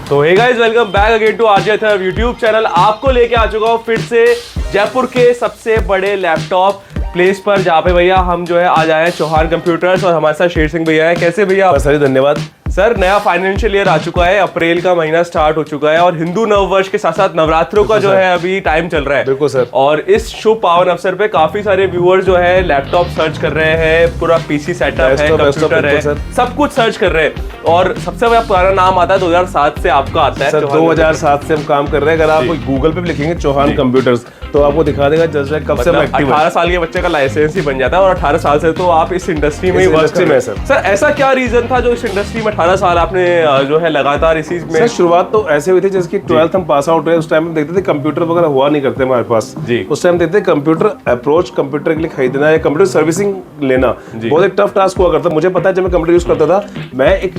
तो hey guys, welcome back again to RJ थर्ब YouTube channel. आपको लेके आ चुका हूँ फिर से जयपुर के सबसे बड़े लैपटॉप प्लेस पर, जहाँ पे भैया हम जो है आज आए हैं चौहान कंप्यूटर्स और हमारे साथ शेर सिंह भैया हैं। कैसे भैया आप? सर धन्यवाद सर। नया फाइनेंशियल ईयर आ चुका है, अप्रैल का महीना स्टार्ट हो चुका है और हिंदू नव वर्ष के साथ साथ नवरात्रों का जो है अभी टाइम चल रहा है। बिल्कुल सर। और इस शुभ पावन अवसर पे काफी सारे व्यूअर्स जो है लैपटॉप सर्च कर रहे हैं, पूरा पीसी सेटअप है, कंप्यूटर है, सब कुछ सर्च कर रहे हैं। और सबसे बड़ा पुराना नाम आता है 2007 से आपका आता है सर। 2007 से हम काम कर रहे हैं। अगर आप गूगल पे भी लिखेंगे चौहान कंप्यूटर्स तो आपको दिखा देगा जस्ट कब से हम एक्टिव है। 18 साल के बच्चे का लाइसेंस ही बन जाता है और 18 साल से तो आप इस इंडस्ट्री में ही वर्क कर रहे हैं। सर ऐसा क्या रीजन था जो इस इंडस्ट्री में 18 साल आपने जो है लगातार इसी में? सर शुरुआत तो ऐसे हुई थी जिसकी 12th हम पास आउट हुए, उस टाइम में देखते थे कंप्यूटर वगैरह हुआ नहीं करते हमारे पास जी। उस टाइम देखते थे कंप्यूटर अप्रोच, कंप्यूटर के लिए खरीदना या कंप्यूटर सर्विसिंग लेना बहुत एक टफ टास्क हुआ करता। मुझे पता है जब मैं कंप्यूटर यूज करता था, मैं एक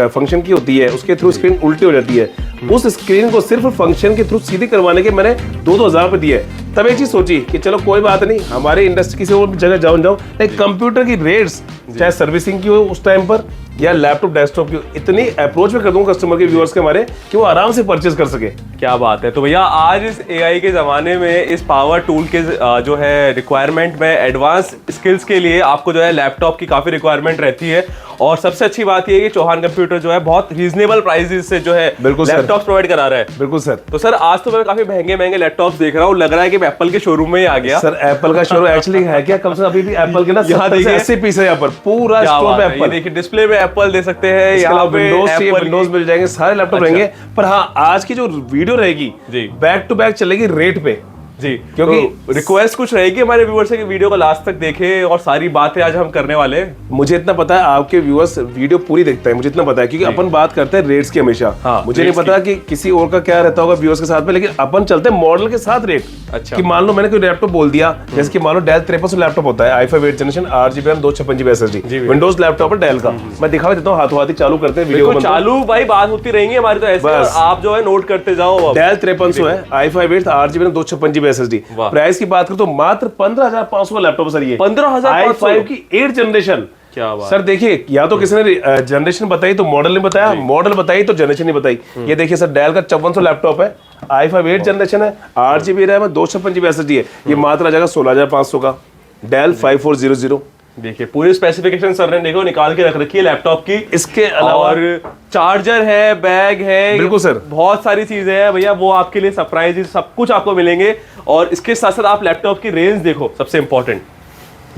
फंक्शन की होती है उसके थ्रू स्क्रीन उल्टी हो जाती है, उस स्क्रीन को सिर्फ फंक्शन के थ्रू सीधी करवाने के मैंने 2-2 हज़ार दिए। तब एक चीज सोची कि चलो कोई बात नहीं, हमारे इंडस्ट्री किसी और जगह जाऊं लेकिन कंप्यूटर की रेट्स चाहे सर्विसिंग की हो उस टाइम पर या लैपटॉप डेस्कटॉप की, इतनी अप्रोच में कर दूंगा कस्टमर के व्यूअर्स के हमारे कि वो आराम से परचेज कर सके। क्या बात है। तो भैया आज इस एआई के जमाने में इस पावर टूल के जो है रिक्वायरमेंट में एडवांस स्किल्स के लिए आपको जो है लैपटॉप की काफी रिक्वायरमेंट रहती है। और सबसे अच्छी बात ये है कि चौहान कंप्यूटर जो है बहुत रीजनेबल प्राइसेस से जो है लैपटॉप प्रोवाइड करा रहा है। बिल्कुल सर। तो सर आज तो मैं काफी महंगे लैपटॉप देख रहा हूँ, लग रहा है कि एप्पल के शोरूम में ही आ गया। सर एप्पल का शोरूम एक्चुअली है क्या? कम से कम अभी भी एप्पल के ना 80 पीस है यहाँ पर, पूरा स्टोर में एप्पल। देखिए डिस्प्ले में एप्पल दे सकते हैं, यहाँ पे विंडोज मिल जाएंगे, सारे लैपटॉप रहेंगे। पर हाँ, आज की जो वीडियो रहेगी बैक टू बैक चलेगी रेट पे जी, क्योंकि तो रिक्वेस्ट कुछ रहेगी हमारे व्यूअर्स से कि वीडियो को लास्ट तक देखें और सारी बातें आज हम करने वाले हैं। मुझे इतना पता है आपके व्यूअर्स वीडियो पूरी देखते हैं, मुझे इतना पता है क्योंकि अपन बात करते हैं रेट्स की हमेशा। हाँ, मुझे नहीं पता कि किसी और का क्या रहता होगा व्यूअर्स के साथ में, लेकिन अपन चलते हैं मॉडल के साथ रेट। अच्छा, कि मान लो मैंने कोई लैपटॉप बोल दिया, जैसे कि मान लो डेल 5300 लैपटॉप होता है, i5 8th generation 8GB RAM 256GB SSD Windows laptop है डेल का। मैं दिखा देता हूँ, हाथों हाथ चालू करते हैं वीडियो चालू भाई, बात होती रहेंगी हमारी तो ऐसे, आप जो है नोट करते जाओ। डेल 5300 है, i5 8th 8GB RAM 256GB SSD। Price की बात करूं तो मात्र 15,500 का लैपटॉप सर। ये 15,500 i5 की 8th जनरेशन। क्या बात सर देखिए, या तो किसी ने जनरेशन बताई तो मॉडल नहीं बताया, मॉडल बताई तो जनरेशन नहीं बताई। ये देखिए सर, डेल का 5400 लैपटॉप है, i5 8th जनरेशन है, 8GB RAM है, 256GB SSD है। ये मात्र आ जाएगा 16,500 का, डेल 5400। देखिए पूरी स्पेसिफिकेशन सर ने देखो निकाल के रख रखी है लैपटॉप की। इसके अलावा और चार्जर है, बैग है, बिल्कुल सर, बहुत सारी चीजें हैं भैया, वो आपके लिए सरप्राइज सब कुछ आपको मिलेंगे। और इसके साथ साथ आप लैपटॉप की रेंज देखो, सबसे इंपॉर्टेंट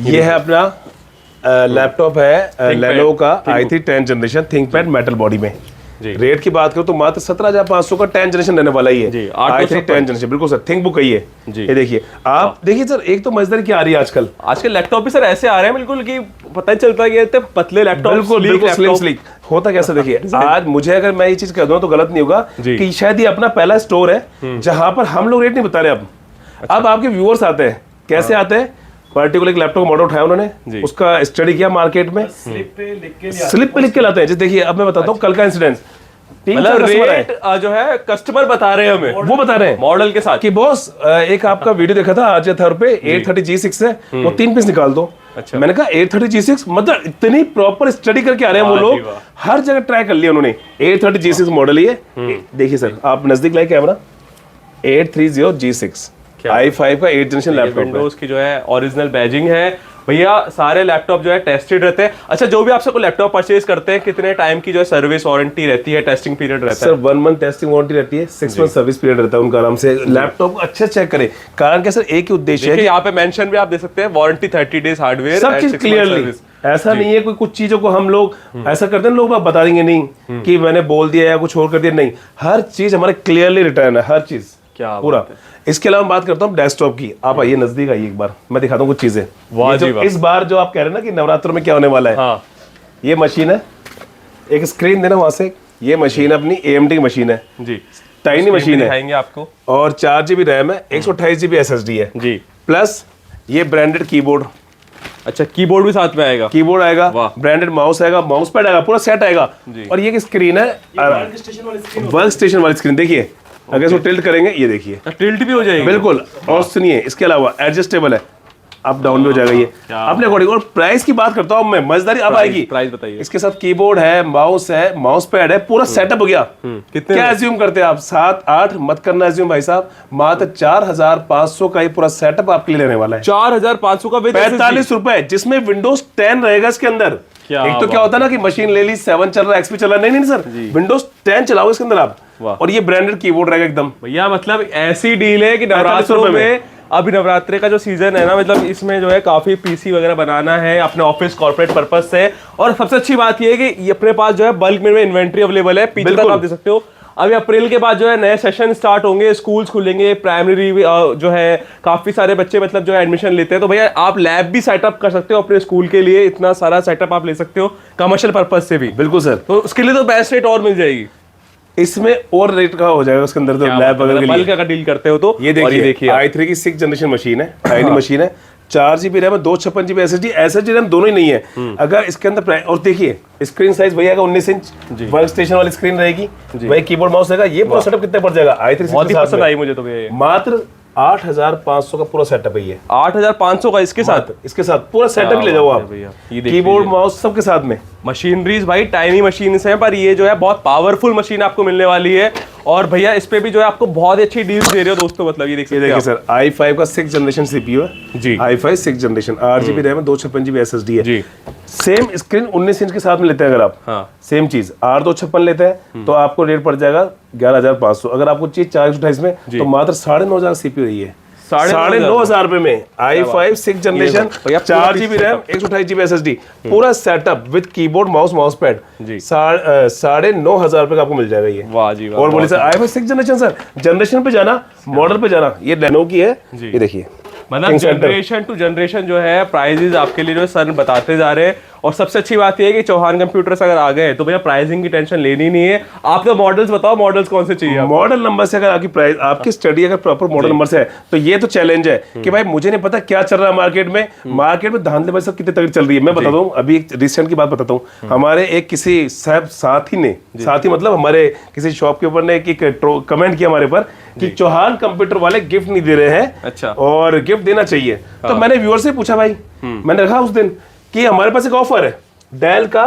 ये है अपना लैपटॉप है लेनोवो का i3 10th generation ThinkPad metal body में। रेट की बात करो तो मात्र 17,500 का 10th जनरेशन रहने वाला ही है। i3 10th जनरेशन, बिल्कुल सर, थिंक बुक ही है। ये देखिए आप देखिए सर, एक तो मजेदारी क्या आ रही है आजकल लैपटॉप भी सर ऐसे आ रहे हैं बिल्कुल कि पता नहीं चलता कि पतले लैपटॉप, बिल्कुल स्लिक होता कैसा। देखिए आज मुझे अगर मैं ये चीज कह दूं तो गलत नहीं होगा कि शायद ये अपना पहला स्टोर है जहां पर हम लोग रेट नहीं बता रहे। अब आपके व्यूअर्स आते हैं, कैसे आते हैं? पर्टिकुलर एक लैपटॉप मॉडल उठाया उन्होंने, उसका स्टडी किया मार्केट में, स्लिप पे लिख के लाते हैं। जैसे देखिए अब मैं बताता हूँ कल का इंसिडेंस। रेट जो है कस्टमर बता रहे हैं हमें, वो बता रहे हैं मॉडल के साथ कि बॉस एक आपका वीडियो देखा था आज थर पे 830G6 है, वो 3 पीस निकाल दो। अच्छा। मैंने कहा 830G6 मतलब इतनी प्रॉपर स्टडी करके आ रहे हैं वो लोग, हर जगह ट्राई कर लिया उन्होंने। 830G6 मॉडल ही है। देखिए सर आप नजदीक लाइए कैमरा, 830G6 i5 का 8th जनरेशन लैपटॉप, विंडोज की जो है ओरिजिनल बैजिंग है भैया। सारे लैपटॉप जो है टेस्टेड रहते हैं। अच्छा, जो भी आपसे कोई लैपटॉप परचेज करते हैं कितने टाइम की जो है सर्विस वारंटी रहती है, टेस्टिंग पीरियड रहता है? सर 1 मंथ टेस्टिंग वारंटी रहती है, 6 मंथ सर्विस पीरियड रहता है उनका। आराम से लैपटॉप को अच्छे चेक करें, कारण क्या सर, एक ही उद्देश्य है। यहाँ पे मेंशन भी आप दे सकते हैं, वारंटी 30 डेज हार्डवेयर, सब चीज क्लियरली। ऐसा नहीं है कोई कुछ चीजों को हम लोग ऐसा करते हैं, लोग बता देंगे नहीं कि मैंने बोल दिया या कुछ और कर दिया, नहीं, हर चीज हमारे क्लियरली रिटर्न है, हर चीज पूरा। इसके अलावा बात करता हूँ डेस्कटॉप की। आप आइए नजदीक आइए, एक बार मैं दिखाता हूँ कुछ चीजें। इस बार जो आप कह रहे हैं ना कि नवरात्र में क्या होने वाला है, हाँ। ये मशीन है, एक स्क्रीन देना वहां से, ये मशीन अपनी AMD की मशीन है जी, टाइनी मशीन है आपको, और 4GB RAM है, 128GB SSD है जी, प्लस ये ब्रांडेड कीबोर्ड। अच्छा, कीबोर्ड भी साथ में आएगा? कीबोर्ड आएगा, ब्रांडेड माउस आएगा, माउस पैड आएगा, पूरा सेट आएगा। और ये स्क्रीन है वर्क स्टेशन वाली स्क्रीन। देखिए अगर इसको टिल्ट करेंगे, ये देखिए टिल्ट भी हो जाएगी, बिल्कुल। और सुनिए इसके अलावा एडजस्टेबल है, अप डाउन भी हो जाएगा ये अपने अकॉर्डिंग। और प्राइस की बात करता हूँ मैं, मजेदारी अब आएगी। प्राइस बताइए। इसके साथ कीबोर्ड है, माउस है, माउस पैड है, पूरा सेटअप हो गया। कितने क्या एज्यूम करते हैं आप? 7-8 मत करना एज्यूम भाई साहब, मात्र 4500 का ये पूरा सेटअप आपके लिए रहने वाला है। 4500 का 45 रुपए, जिसमें विंडोज 10 रहेगा इसके अंदर। एक तो क्या होता है ना कि मशीन ले ली, 7 चल रहा है, एक्सपी चल रहा है, नहीं सर, विंडोज 10 चलाओ इसके अंदर आप। और ये ब्रांडेड कीबोर्ड रहेगा एकदम। भैया मतलब ऐसी डील है कि नवरात्रों में, अभी नवरात्रि का जो सीजन है ना, मतलब इसमें जो है काफी पीसी वगैरह बनाना है अपने ऑफिस कॉर्पोरेट पर्पस से। और सबसे अच्छी बात ये है कि ये अपने पास जो है बल्क में इन्वेंट्री अवेलेबल है, पीछे तक आप दे सकते हो। अभी अप्रैल के बाद जो है नए सेशन स्टार्ट होंगे, स्कूल्स खुलेंगे, प्राइमरी जो है काफी सारे बच्चे मतलब जो है एडमिशन लेते हैं, तो भैया आप लैब भी सेटअप कर सकते हो अपने स्कूल के लिए। इतना सारा सेटअप आप ले सकते हो कमर्शियल पर्पस से भी। बिल्कुल सर, तो उसके लिए तो बेस्ट रेट और मिल जाएगी इसमें, और रेट का हो जाएगा उसके अंदर तो लैब वगैरह के लिए। बल्क का डील करते हो तो ये देखिए i3 की 6th जनरेशन मशीन है, टाइनी मशीन है, 4GB रैम है, 256GB SSD रैम दोनों ही नहीं है। अगर इसके अंदर और देखिए स्क्रीन साइज भैया का 19 इंच वर्क स्टेशन वाली स्क्रीन रहेगी, वही कीबोर्ड माउस रहेगा। ये पूरा सेटअप कितने पड़ जाएगा? i3 बहुत ही पसंद आई मुझे तो भैया। मात्र 8500 का पूरा सेटअप है ये। 8500 का इसके साथ पूरा सेटअप ले जाओ आप, कीबोर्ड माउस सबके साथ में। मशीनरीज भाई टाइनी मशीन्स हैं, पर ये जो है बहुत पावरफुल मशीन आपको मिलने वाली है। और भैया इस पे भी जो है आपको बहुत अच्छी डील्स दे रहे हो दोस्तों। मतलब ये देखिए सर, i5 का 6th जनरेशन CPU है जी, i5 6th generation, 8GB RAM है, 256GB SSD है जी। सेम स्क्रीन 19 इंच के साथ में लेते हैं अगर आप, हाँ सेम चीज 8/256 लेते हैं तो आपको रेट पड़ जाएगा 11500। अगर आपको चाहिए 428 में तो मात्र 9500 CPU रही है। 9500 रुपए में i5 6th generation, 4GB RAM, 128GB SSD, पूरा setup with keyboard mouse pad, 9500 रुपए का आपको मिल जाएगा ये। वाह जी वाह। और बोले sir i5 6th generation, sir generation पे जाना, मॉडल पे जाना, ये लेनो की है, ये देखिए मतलब जनरेशन टू जनरेशन जो है प्राइजेस आपके लिए जो है सर बताते जा रहे हैं। और सबसे अच्छी बात ये है कि चौहान कंप्यूटर्स अगर आ गए तो भैया प्राइसिंग की टेंशन लेनी नहीं है। आपका मॉडल्स बताओ, मॉडल्स कौन से चाहिए? मॉडल नंबर से अगर आपकी प्राइस, आपकी स्टडी अगर प्रॉपर मॉडल नंबर से है तो ये तो चैलेंज है कि भाई मुझे नहीं पता क्या चल रहा है मार्केट में। मार्केट में धांधले भाई सब कितनी तगड़ी चल रही है। मैं बता दूं, अभी एक रिसेंट की बात बताता हूँ। हमारे एक किसी साथी मतलब हमारे किसी शॉप के ऊपर ने एक कमेंट किया हमारे पर कि चौहान कंप्यूटर वाले गिफ्ट नहीं दे रहे हैं, अच्छा, और गिफ्ट देना चाहिए। तो मैंने व्यूअर से पूछा भाई, मैंने रखा उस दिन कि हमारे पास एक ऑफर है, डेल का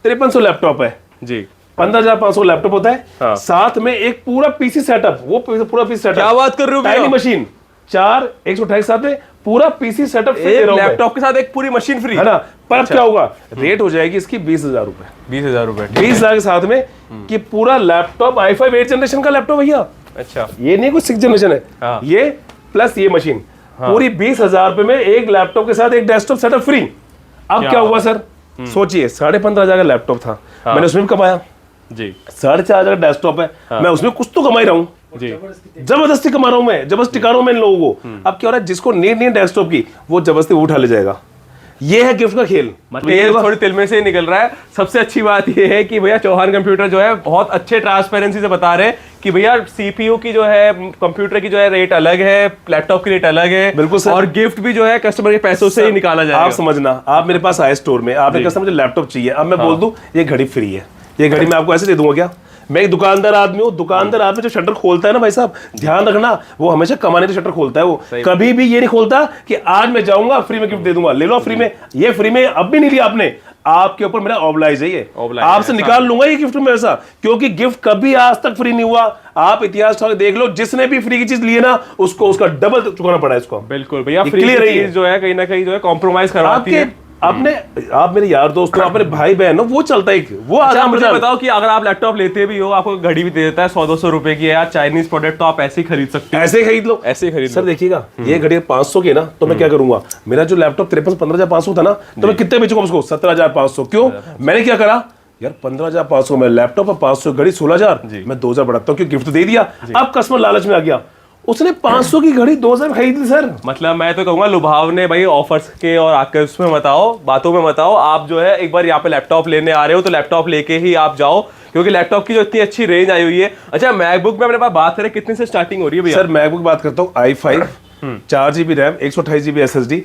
5300 लैपटॉप है जी, 15500 लैपटॉप होता है, हाँ, साथ में एक पूरा पीसी सेटअप, वो पूरा पीसी सेटअप। क्या बात कर रहे हो? टाइनी मशीन 4 128 साथ में पूरा पीसी सेटअप फ्री, लैपटॉप के साथ एक पूरी मशीन फ्री है ना। पर अब क्या होगा, रेट हो जाएगी इसकी 20,000 रुपए। 20,000 रुपए, 20,000 के साथ में कि पूरा लैपटॉप i5 8th जनरेशन का लैपटॉप भैया। अच्छा, ये नहीं कुछ 6th जनरेशन है, हाँ, ये प्लस ये मशीन, हाँ, पूरी 20,000 रुपए में एक लैपटॉप के साथ एक डेस्कटॉप सेटअप फ्री। अब क्या हुआ सर, सोचिए 15,500 का लैपटॉप था, हाँ, मैंने उसमें भी कमाया जी, 4,500 का डेस्कटॉप है, हाँ, मैं उसमें कुछ तो कमा ही रहा हूँ जी, जबरदस्ती कमा रहा हूँ मैं, जबरदस्ती टिका रहा हूँ मैं इन लोगों को। अब क्या हो रहा है, जिसको नीड नहीं डेस्कटॉप की वो जबरदस्ती उठा ले जाएगा। ये है गिफ्ट का खेल, मतलब ये थोड़ी तिल में से निकल रहा है। सबसे अच्छी बात ये है कि भैया चौहान कंप्यूटर जो है बहुत अच्छे ट्रांसपेरेंसी से बता रहे हैं कि भैया सीपीयू की जो है, कंप्यूटर की जो है रेट अलग है, लैपटॉप की रेट अलग है, बिल्कुल सर, और गिफ्ट भी जो है कस्टमर के पैसों से ही निकाला जाएगा। आप समझना, आप मेरे पास आए स्टोर में, आपने कहा मुझे लैपटॉप चाहिए, अब मैं बोल दूं ये घड़ी फ्री है, ये घड़ी मैं आपको ऐसे दे दूंगा क्या? मैं एक दुकानदार आदमी हूँ, दुकानदार आदमी जो शटर खोलता है ना भाई साहब, ध्यान रखना, वो हमेशा कमाने का शटर खोलता है, वो कभी भी ये नहीं खोलता कि आज मैं जाऊंगा फ्री में गिफ्ट दे दूंगा, ले लो फ्री में। ये फ्री में अब भी नहीं लिया आपने, आपके ऊपर मेरा ऑब्लाइज है, ये आपसे निकाल लूंगा ये गिफ्ट में ऐसा, क्योंकि गिफ्ट कभी आज तक फ्री नहीं हुआ। आप इतिहास देख लो, जिसने भी फ्री की चीज ली है ना उसको उसका डबल चुकाना पड़ा है इसको। बिल्कुल भैया, क्लियर है जो है, कहीं ना कहीं जो है कॉम्प्रोमाइज करवाती है। आपने, आप मेरे यार दोस्तों, आप मेरे भाई बहन हो, वो चलता है वो। अच्छा, मुझे बताओ कि अगर आप लैपटॉप लेते भी हो, आपको घड़ी भी दे देता है 100-200 रुपए की है यार, चाइनीज प्रोडक्ट, तो आप ऐसे ही खरीद सकते हो, ऐसे ही खरीद लो, ऐसे ही खरीद सर। देखिएगा ये घड़ी 500 की है ना, तो मैं क्या करूंगा, मेरा जो लैपटॉप 15,500 था ना, तो मैं कितने बेचूंगा उसको? 17,500। क्यों? मैंने क्या करा यार, 15,500 में लैपटॉप है, 500 घड़ी 16,000, मैं 2,000 बढ़ाता हूँ, क्यों गिफ्ट दे दिया। अब कस्टमर लालच में आ गया, उसने 500 की घड़ी 2,000 खरीद ली सर। मतलब मैं तो कहूंगा लुभावने भाई ऑफर्स के और आकर उसमें मत आओ, बातों में मत आओ। आप जो है एक बार यहाँ पे लैपटॉप लेने आ रहे हो तो लैपटॉप लेके ही आप जाओ, क्योंकि लैपटॉप की जो इतनी अच्छी रेंज आई हुई है। अच्छा, मैकबुक में अपने पास बात करें कितने से स्टार्टिंग हो रही है भैया? सर मैकबुक बात करता हूँ, i5 4GB RAM, 128GB SSD,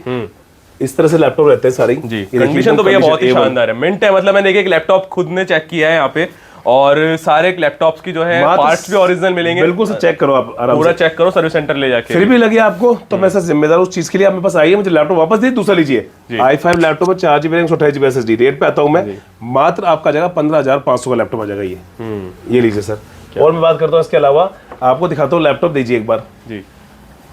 इस तरह से लैपटॉप रहते हैं सारे जी। कंडीशन तो भैया बहुत ही शानदार है, मिंट है। मतलब मैंने एक लैपटॉप खुद ने चेक किया है यहाँ पे, और सारे लैपटॉप्स की जो है पार्ट्स भी ओरिजिनल मिलेंगे। बिल्कुल से चेक करो आप आराम पूरा से, चेक करो सर्विस सेंटर ले जाके। फिर भी लगे आपको तो मैं सर जिम्मेदार उस चीज के लिए, आप मेरे पास आइए, मुझे लैपटॉप वापस दीजिए, दूसरा लीजिए। i5 लैपटॉप में 4GB RAM 128GB SSD rate पे आता हूँ मैं, मात्र आपका जाएगा 15,500 का लैपटॉप आ जाएगा ये लीजिए सर। और मैं बात करता हूँ इसके अलावा, आपको दिखाता हूँ लैपटॉप, दीजिए एक बार जी।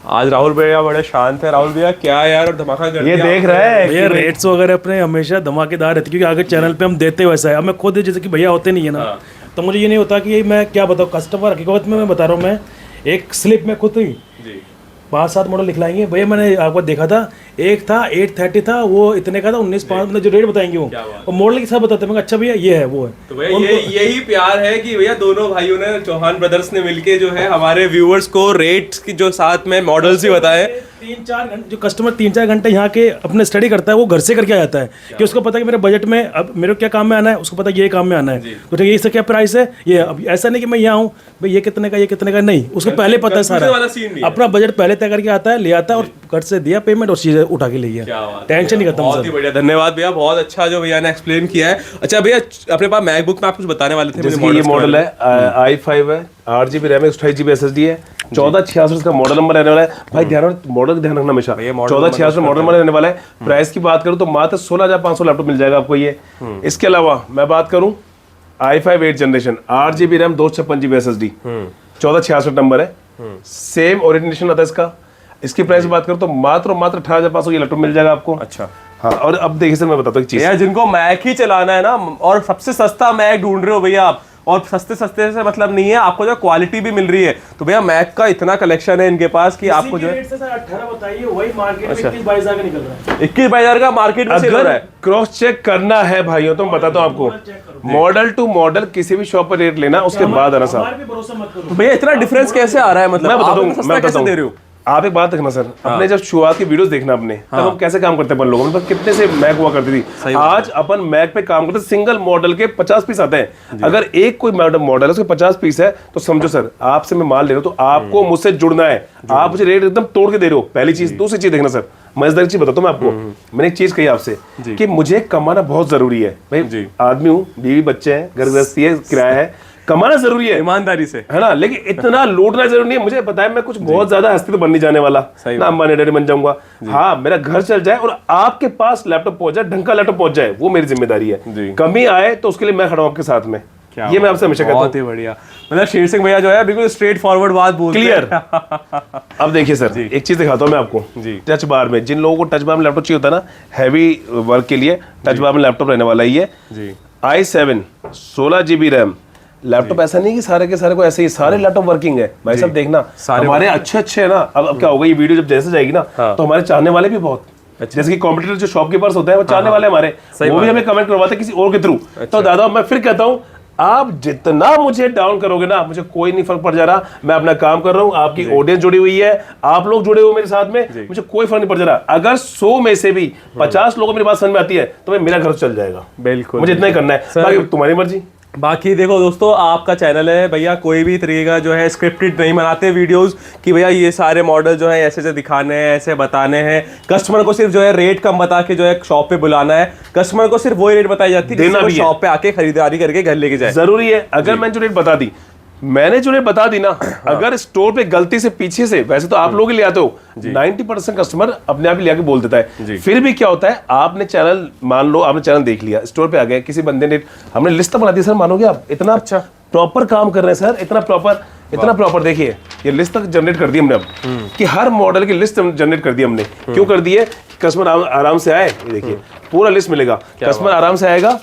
आज राहुल भैया बड़े शांत है। राहुल भैया क्या यार धमाका कर ये देख रहे हैं भैया, रेट्स वगैरह अपने हमेशा धमाकेदार रहती है, क्योंकि आगे चैनल पे हम देते वैसा है। अब मैं खुद जैसे कि भैया होते नहीं है ना, तो मुझे ये नहीं होता कि मैं क्या बताऊँ कस्टमर, हकीकत में मैं बता रहा हूँ, मैं एक स्लिप में खुद ही 5-7 मॉडल लिखलाएंगे भैया। मैंने आपको देखा था, एक था 830 था, वो इतने का था 19,500 मतलब जो रेट बताएंगे वो, और मॉडल के साथ बताते हैं। अच्छा भैया ये है वो है। तो भैया यही प्यार है कि भैया दोनों भाइयों ने, चौहान ब्रदर्स ने मिलके जो है हमारे व्यूअर्स को रेट्स की जो साथ में मॉडल्स ही बताए। 3-4 घंटे जो कस्टमर 3-4 घंटे यहाँ के अपने स्टडी करता है, वो घर से करके आ जाता है कि उसको पता है कि मेरे बजट में अब मेरे को क्या काम में आना है, उसको पता है ये काम में आना है, तो ये इसका क्या प्राइस है ये। अब ऐसा नहीं कि मैं यहाँ हूँ भाई ये कितने का, ये कितने का, नहीं, उसको पहले पता है सारा, अपना बजट पहले तय करके आता है, ले आता है और घर से दिया पेमेंट और चीजें उठा के ले गया, टेंशन नहीं खत्म। बहुत ही बढ़िया, धन्यवाद भैया, बहुत अच्छा जो भैया ने एक्सप्लेन किया है। अच्छा भैया, अपने पास मैकबुक में आप कुछ बताने वाले थे? ये मॉडल है i5 है, 8GB रैम है, 128GB SSD है, 1466 का मॉडल नंबर रहने वाला है भाई। ध्यान मॉडल का ध्यान रखना हमेशा, 1466 मॉडल नंबर रहने वाला है। प्राइस की बात करूं तो मात्र 16,500 लैपटॉप मिल जाएगा आपको ये। इसके अलावा मैं बात करूं i5 8th generation, 8GB RAM, 256GB SSD, 1466 number है, सेम ओरिएंटेशन आता है इसका। इसकी प्राइस की बात करूं तो मात्र 18,500 ये लैपटॉप मिल जाएगा आपको। अच्छा हाँ, और अब देखिए सर मैं बताता हूँ एक चीज, जिनको मैक ही चलाना है ना और सबसे सस्ता मैक ढूंढ रहे हो भैया आप, और सस्ते से मतलब नहीं है, आपको जो क्वालिटी भी मिल रही है, तो भैया मैक का इतना कलेक्शन है इनके पास कि आपको जो है 18 बताइए, वही मार्केट में 21-22 का निकल रहा है, 21,000 का मार्केट में सेल हो रहा है। क्रॉस चेक करना है भाइयों तो मैं बताता हूँ आपको, मॉडल टू मॉडल किसी भी शॉप पर रेट लेना, उसके बाद आना साहब। भैया इतना डिफरेंस कैसे आ रहा है, मतलब मैं बताता हूँ। आप एक बात देखना सर, अपने जब शुरुआत की वीडियोस देखना अपने, तब हम कैसे काम करते हैं अपन लोगों में, कितने से मैक हुआ करती थी। आज अपन मैक पे काम करते, सिंगल मॉडल के 50 पीस आते हैं। अगर एक कोई मॉडल है उसके 50 पीस है तो समझो सर, आपसे मैं माल ले रहा हूँ तो आपको मुझसे जुड़ना है। आप मुझे रेट एकदम तोड़ के दे रहे हो, पहली चीज। दूसरी चीज देखना सर, मजेदार चीज बताता हूँ मैं आपको, मैंने एक चीज कही आपसे कि मुझे कमाना बहुत जरूरी है भाई। आदमी हूँ, बीवी बच्चे हैं, घर गृहस्थी है, किराया है, कमाना जरूरी है ईमानदारी से, है ना, लेकिन इतना लूटना जरूरी नहीं है। मुझे पता है मैं कुछ बहुत ज्यादा हस्ती तो बनने जाने वाला ना, अंबानी डैडी बन जाऊंगा। हाँ, मेरा घर चल जाए और आपके पास लैपटॉप पहुंच जाए, ढंग का लैपटॉप पहुंच जाए, वो मेरी जिम्मेदारी है। कमी आए तो उसके लिए मैं खड़ा हूं आपके साथ में, ये मैं आपसे हमेशा कहता हूं। बहुत ही बढ़िया, मतलब शेर सिंह भैया जो है बिल्कुल स्ट्रेट फॉरवर्ड बात बोलते हैं। क्लियर। अब देखिए सर, एक चीज दिखाता हूं मैं आपको, टच बार में, जिन लोगों को टच बार में लैपटॉप चाहिए होता है ना हैवी वर्क के लिए, टच बार में लैपटॉप रहने वाला ही है। i7 16GB रैम लैपटॉप, ऐसा नहीं कि सारे के सारे को ऐसे ही, सारे लैपटॉप वर्किंग है भाई साहब। देखना हमारे अच्छे है ना। अब क्या होगा, ये वीडियो जब जैसे जाएगी ना तो हमारे चाहने वाले भी बहुत, जैसे कि कॉम्पिटिटर जो शॉपकीपर्स होते हैं वो चाहने वाले हमारे, वो भी हमें कमेंट करवाते हैं किसी और के थ्रू। तो दादा मैं फिर कहता हूँ, आप जितना मुझे डाउन करोगे ना, मुझे कोई नहीं फर्क पड़ जा रहा। मैं अपना काम कर रहा हूँ, आपकी ऑडियंस जुड़ी हुई है, आप लोग जुड़े हुए मेरे साथ में, मुझे कोई फर्क नहीं पड़ जा रहा। अगर 100 में से भी 50 लोगों को मेरी बात समझ में आती है तो मेरा घर चल जाएगा। बिल्कुल, मुझे इतना ही करना है, बाकी तुम्हारी मर्जी। बाकी देखो दोस्तों, आपका चैनल है भैया, कोई भी तरीके का जो है स्क्रिप्टेड नहीं बनाते वीडियोस कि भैया ये सारे मॉडल जो है ऐसे दिखाने हैं, ऐसे बताने हैं। कस्टमर को सिर्फ जो है रेट कम बता के जो है शॉप पे बुलाना है, कस्टमर को सिर्फ वही रेट बताई जाती है जिससे वो शॉप पे आके खरीदारी करके घर लेके जाए। जरूरी है, अगर मैंने जो रेट बता दी, मैंने जो रेट बता दी ना, अगर स्टोर पे गलती से पीछे से, वैसे तो आप लोग ही ले आते हो, 90% कस्टमर अपने आप ही ले आके बोल देता है। फिर भी क्या होता है, आपने चैनल, मान लो आपने चैनल देख लिया, स्टोर पे आ गए, किसी बंदे ने, हमने लिस्ट बना दी सर, मानोगे आप, इतना अच्छा प्रॉपर काम कर रहे हैं सर, इतना प्रॉपर देखिए, ये लिस्ट तक जनरेट कर दी हमने अब, कि हर मॉडल की लिस्ट जनरेट कर दी हमने। क्यों कर दी है? कस्टमर आराम से आए, ये देखिए पूरा लिस्ट मिलेगा, कस्टमर आराम से आएगा,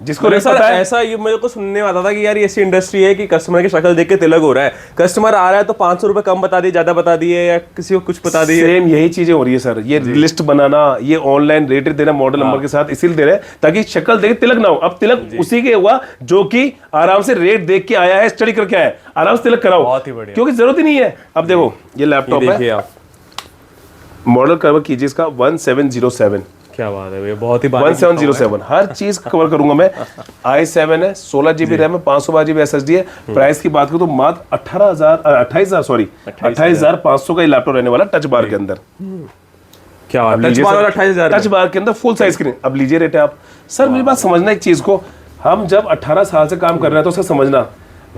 जिसको नहीं पता है। ऐसा ये मेरे को सुनने में आता था कि यार ऐसी इंडस्ट्री है कि कस्टमर की शक्ल देख के तिलक हो रहा है, कस्टमर आ रहा है तो 500 रुपए कम बता दिए, ज्यादा बता दिए, या किसी को कुछ बता दिए। सेम यही चीजें हो रही है सर, ये लिस्ट बनाना, ये ऑनलाइन रेटेड देना मॉडल नंबर के साथ, इसीलिए दे रहे हैं ताकि शक्ल देख के तिलक ना हो। अब तिलक उसी के हुआ जो कि आराम से रेट देख के आया है, स्टडी करके आया है, आराम से तिलक कराओ, बहुत ही बढ़िया, क्योंकि जरूरत ही नहीं है। अब देखो ये लैपटॉप है, मॉडल कवर कीजिए इसका 1707, क्या बात है, बहुत ही 1707, हर चीज कवर करूंगा मैं। i7 है, 16GB रैम है, 512GB SSD है। प्राइस की बात करूं तो मात्र 28,500 का ये लैपटॉप रहने वाला, टच बार के अंदर। क्या टच बार वाला 28,000, टच बार के अंदर फुल साइज स्क्रीन। अब लीजिए रेट है आप सर, मेरी बात समझना एक चीज को, हम जब 18 साल से काम कर रहे हैं तो उसका समझना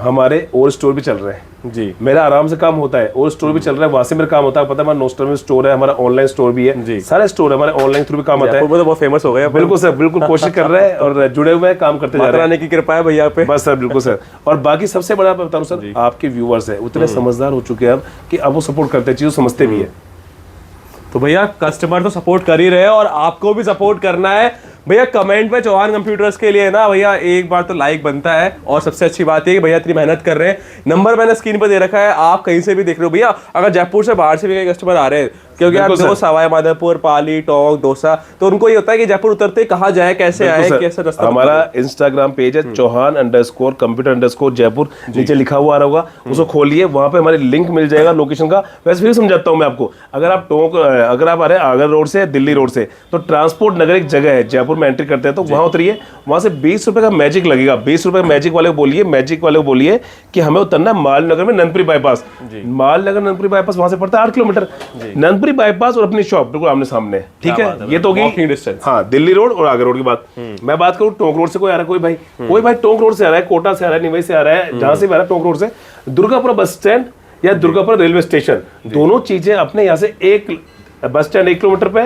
हमारे और स्टोर भी चल रहे हैं जी, मेरा आराम से काम होता है और स्टोर भी चल रहा है, वहां से मेरा काम होता है। पता है हमारा नोस्टर में स्टोर है, हमारा ऑनलाइन स्टोर भी है जी। सारे स्टोर है हमारे ऑनलाइन थ्रू भी काम आता है। जयपुर में तो बहुत फेमस हो गए अपन। बिल्कुल सर, बिल्कुल कोशिश कर रहे हैं और जुड़े हुए हैं, काम करते जा माता रहे हैं। रानी की कृपा है भैया पे। बस सर, बिल्कुल सर। और बाकी सबसे बड़ा मैं बताऊं सर, आपके व्यूअर्स है उतने समझदार हो चुके हैं अब कि अब वो सपोर्ट करते हैं, चीज़ों समझते भी है। तो भैया कस्टमर तो सपोर्ट कर ही रहे हैं और आपको भी सपोर्ट करना है भैया। कमेंट में चौहान कंप्यूटर्स के लिए ना भैया एक बार तो लाइक बनता है, और सबसे अच्छी बात है कि भैया इतनी मेहनत कर रहे हैं। नंबर मैंने स्क्रीन पर दे रखा है, आप कहीं से भी देख रहे हो भैया। अगर जयपुर से बाहर से भी कई कस्टमर आ रहे हैं, क्योंकि आप बिल्कुल दो सर। सवाई माधोपुर, पाली, टोंक, डोसा, तो उनको ये होता है कि जयपुर उतरते कहाँ जाए, कैसे आए, बिल्कुल कैसे सर। रास्ता हमारा इंस्टाग्राम पेज है चौहान_कंप्यूटर_ जयपुर, नीचे लिखा हुआ रहेगा, उसको खोलिए, वहां पे हमारे लिंक मिल जाएगा लोकेशन का। वैसे फिर समझाता हूँ मैं आपको, अगर आप अगर आप आ रहे हैं आगरा रोड से, दिल्ली रोड से, तो ट्रांसपोर्ट नगर एक जगह है जयपुर में एंट्री करते हैं, तो वहां उतरिए, वहां से 20 रुपए का मैजिक लगेगा। 20 रुपए मैजिक वाले को बोलिए कि हमें उतरना मालनगर में नंदपुरी बाईपास। मालनगर नंदपुरी बाईपास वहां से पड़ता है 8 किलोमीटर। नंदपुरी बाईपास और अपनी शॉप बिल्कुल आमने सामने है, ठीक है। ये तो Walking होगी distance। हाँ दिल्ली रोड और आगरा रोड की बात। मैं बात करूँ टोंक रोड से कोई आ रहा है, कोई भाई टोंक रोड से आ रहा है, कोटा से आ रहा है, निवई से आ रहा है, जहां से भी आ रहा है टोंक रोड से, दुर्गापुरा बस स्टैंड या दुर्गापुरा रेलवे स्टेशन, दोनों चीजें अपने यहाँ से एक बस स्टैंड 1 किलोमीटर पे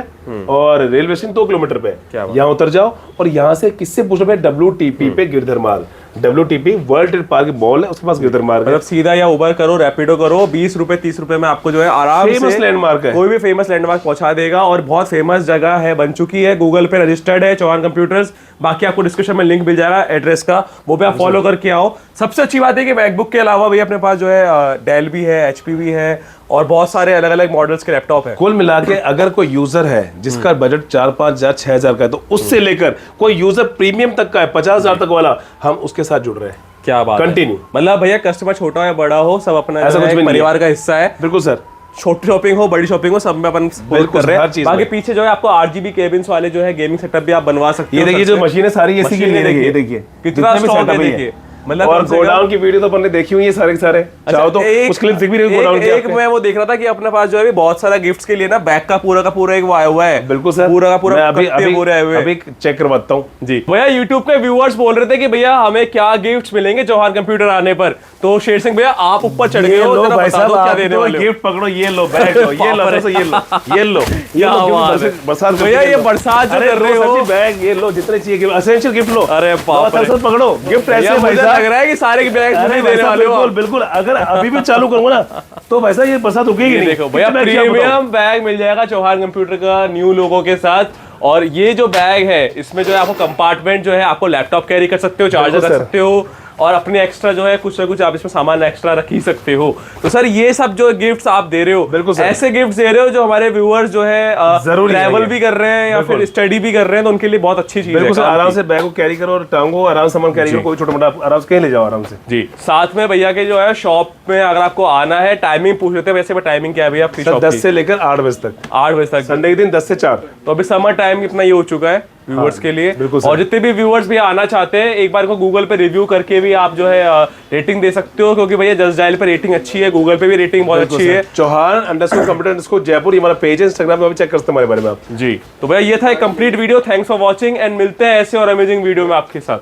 और रेलवे स्टेशन 2 किलोमीटर पे, यहाँ उतर जाओ और यहाँ से किससे पूछ रहे हैं, WTP पे गिरधर मार्ग, WTP world trade park mall है, उसके पास गिरधर मार्ग है। मतलब सीधा या उबर करो, रैपिडो करो, 20 रुपए 30 रुपए में आपको जो है आराम से फेमस लैंडमार्क है, कोई भी फेमस लैंडमार्क पहुंचा देगा, और बहुत फेमस जगह है, बन चुकी है, गूगल पे रजिस्टर्ड है चौहान कंप्यूटर्स। बाकी आपको डिस्क्रिप्शन में लिंक मिल जाएगा एड्रेस का, वो भी आप फॉलो करके आओ। सबसे अच्छी बात है कि मैकबुक के अलावा भी अपने पास जो है डेल भी है, HP भी है, और बहुत सारे अलग अलग मॉडल्स के लैपटॉप है। कुल मिला के अगर कोई यूजर है जिसका बजट 4-5 हजार 6 हजार का है, तो उससे लेकर कोई यूजर प्रीमियम तक का है 50 हजार तक वाला, हम उसके साथ जुड़ रहे हैं। क्या बात है। कंटिन्यू। मतलब भैया कस्टमर छोटा हो या बड़ा हो, सब अपना ऐसा जो है कुछ भी एक नहीं परिवार का हिस्सा है। बिल्कुल सर, छोटी शॉपिंग हो, बड़ी शॉपिंग हो, सब में अपन सपोर्ट बिल्कुल कर रहे हर हैं। चीज बाकी में। पीछे जो है आपको RGB केबिन्स वाले जो है गेमिंग सेटअप भी आप बनवा सकते हो। ये देखिए जो मशीन है सारी एसी की, मशीनें ये देखिए कितना स्टॉक है, देखिए। मतलब और कम से कम- गोडाउन की वीडियो तो अपन ने देखी हुई है सारे के सारे, चाहो तो उस क्लिप दिख भी रही है गोडाउन की एक आपको। मैं वो देख रहा था कि अपने पास जो है बहुत सारा गिफ्ट्स के लिए ना बैग का पूरा एक वो आया हुआ है। बिल्कुल सर, पूरा का पूरा मैं अभी पूरे आए हुए हैं। अभी चेक करवाता हूँ जी भैया। यूट्यूब के व्यूअर्स बोल रहे थे कि भैया हमें क्या गिफ्ट्स मिलेंगे चौहान कंप्यूटर आने पर, तो शेर सिंह भैया आप ऊपर चढ़ गए हो, लो जरा भाई बता साहब, दो क्या आप देने तो वाले हो। गिफ्ट पकड़ो, ये लो बैग लो, ये लो सर, ये लो क्या बात है। बरसात भैया ये बरसात जो कर रहे हो, बैग ये लो, जितने चाहिए एसेंशियल गिफ्ट लो। अरे बाप रे। सर पकड़ो गिफ्ट ऐसे भैया भाई मुझे साहब, लग रहा है कि सारे बैग अरे देने भाई साहब, वाले हो बिल्कुल आप। बिल्कुल, अगर अभी भी चालू करूंगा ना तो भाई साहब ये बरसात रुकेगी ये नहीं। देखो भैया कितने बैग चाहिए प्रीमियम बैग मिल जाएगा चौहान कंप्यूटर का न्यू लोगो के साथ। और ये जो बैग है इसमें जो है आपको कंपार्टमेंट जो है, आपको लैपटॉप कैरी कर सकते हो, चार्जर बिल्कुल रख सर। सकते हो, और अपने एक्स्ट्रा जो है कुछ ना कुछ आप इसमें सामान एक्स्ट्रा रख ही सकते हो। तो सर ये सब जो गिफ्ट्स आप दे रहे हो, बिल्कुल सर। ऐसे गिफ्ट्स दे रहे हो जो हमारे व्यूअर्स जो है जरूरी ट्रैवल चाहिए। भी कर रहे हैं या फिर बिल्कुल। स्टडी भी कर रहे हैं, तो उनके लिए बहुत अच्छी चीज है। बिल्कुल सर, काम आराम की। से बैग को कैरी करो और टांगो, आराम से सामान कैरी करो, कोई छोटा मोटा आराम से कहीं ले जाओ आराम से। जी साथ में भैया के जो है शॉप में अगर आपको आना है, टाइमिंग पूछ लेते हैं। वैसे टाइमिंग क्या है भैया आपकी सर शॉप 10 की? से लेकर 8 बजे तक, 8 बजे तक। संडे के दिन 10 से 4। तो अभी समर टाइम कितना ये हो चुका है व्यूअर्स के लिए। बिल्कुल सर। और जितने भी व्यूअर्स भी आना चाहते हैं, एक बार को गूगल पे रिव्यू करके भी आप जो है रेटिंग दे सकते हो, क्योंकि भैया जस्ट डायल पे रेटिंग अच्छी है, गूगल पे भी रेटिंग बहुत अच्छी है। चौहान_कंप्यूटर_जयपुर, ये हमारा पेज है इंस्टाग्राम पे, भी चेक कर सकते हैं हमारे बारे में आप। जी तो भैया ये था एक complete video. Thanks for watching and मिलते हैं ऐसे और अमेजिंग वीडियो में आपके साथ।